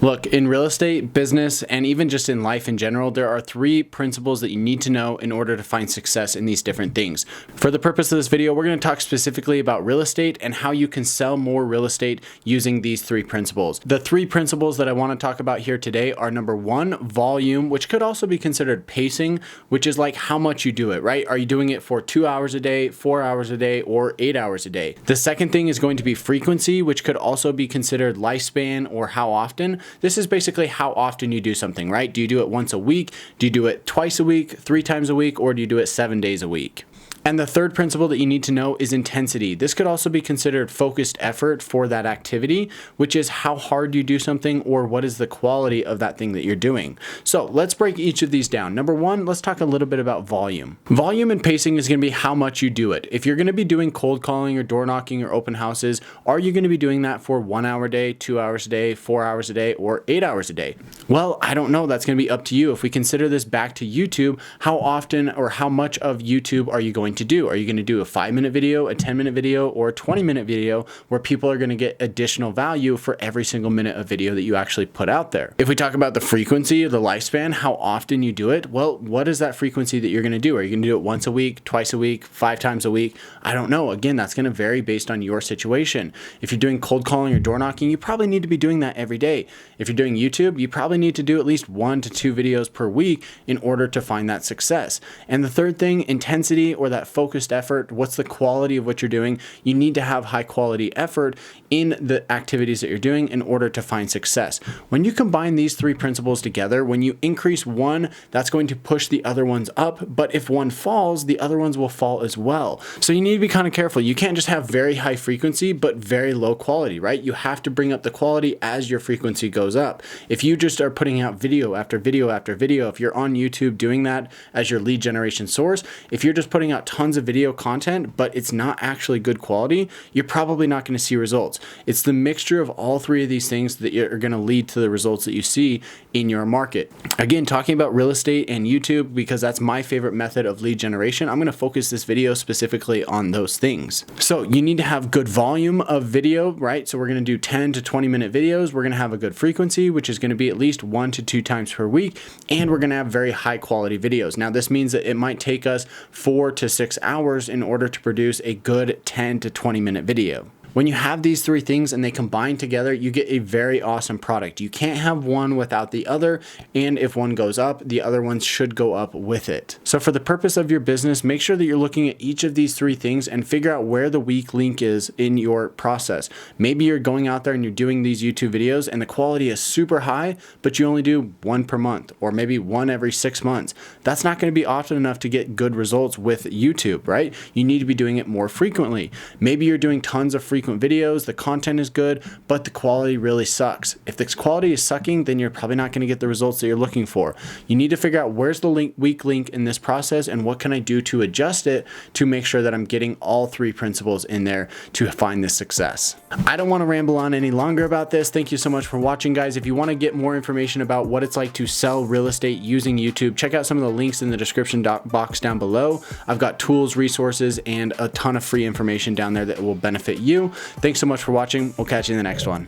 Look, in real estate, business, and even just in life in general, there are 3 principles that you need to know in order to find success in these different things. For the purpose of this video, we're going to talk specifically about real estate and how you can sell more real estate using these 3 principles. The 3 principles that I want to talk about here today are number 1, volume, which could also be considered pacing, which is like how much you do it, right? Are you doing it for 2 hours a day, 4 hours a day, or 8 hours a day? The second thing is going to be frequency, which could also be considered lifespan or how often. This is basically how often you do something, right? Do you do it once a week? Do you do it twice a week, 3 times a week, or do you do it 7 days a week? And the third principle that you need to know is intensity. This could also be considered focused effort for that activity, which is how hard you do something or what is the quality of that thing that you're doing. So let's break each of these down. Number 1, let's talk a little bit about volume. Volume and pacing is going to be how much you do it. If you're going to be doing cold calling or door knocking or open houses, are you going to be doing that for 1 hour a day, 2 hours a day, 4 hours a day, or 8 hours a day? Well, I don't know. That's going to be up to you. If we consider this back to YouTube, how often or how much of YouTube are you going to do? Are you going to do a 5-minute video, a 10-minute video, or a 20-minute video where people are going to get additional value for every single minute of video that you actually put out there? If we talk about the frequency or the lifespan, how often you do it, well, what is that frequency that you're going to do? Are you going to do it once a week, twice a week, 5 times a week? I don't know. Again, that's going to vary based on your situation. If you're doing cold calling or door knocking, you probably need to be doing that every day. If you're doing YouTube, you probably need to do at least 1 to 2 videos per week in order to find that success. And the third thing, intensity or that focused effort, what's the quality of what you're doing? You need to have high quality effort in the activities that you're doing in order to find success. When you combine these 3 principles together, when you increase one, that's going to push the other ones up, but if one falls, the other ones will fall as well. So you need to be kind of careful. You can't just have very high frequency, but very low quality, right? You have to bring up the quality as your frequency goes up. If you just are putting out video after video after video, if you're on YouTube doing that as your lead generation source, if you're just putting out tons of video content, but it's not actually good quality, you're probably not going to see results. It's the mixture of all 3 of these things that are going to lead to the results that you see in your market. Again, talking about real estate and YouTube, because that's my favorite method of lead generation, I'm going to focus this video specifically on those things. So you need to have good volume of video, right? So we're going to do 10 to 20 minute videos. We're going to have a good frequency, which is going to be at least 1 to 2 times per week. And we're going to have very high quality videos. Now, this means that it might take us 4 to 6 hours in order to produce a good 10 to 20 minute video. When you have these 3 things and they combine together, you get a very awesome product. You can't have one without the other, and if one goes up, the other ones should go up with it. So for the purpose of your business, make sure that you're looking at each of these 3 things and figure out where the weak link is in your process. Maybe you're going out there and you're doing these YouTube videos and the quality is super high, but you only do 1 per month or maybe 1 every 6 months. That's not going to be often enough to get good results with YouTube, right? You need to be doing it more frequently. Maybe you're doing tons of frequent videos, the content is good, but the quality really sucks. If the quality is sucking, then you're probably not going to get the results that you're looking for. You need to figure out where's the weak link in this process and what can I do to adjust it to make sure that I'm getting all 3 principles in there to find this success. I don't want to ramble on any longer about this. Thank you so much for watching, guys. If you want to get more information about what it's like to sell real estate using YouTube, check out some of the links in the description box down below. I've got tools, resources, and a ton of free information down there that will benefit you. Thanks so much for watching. We'll catch you in the next one.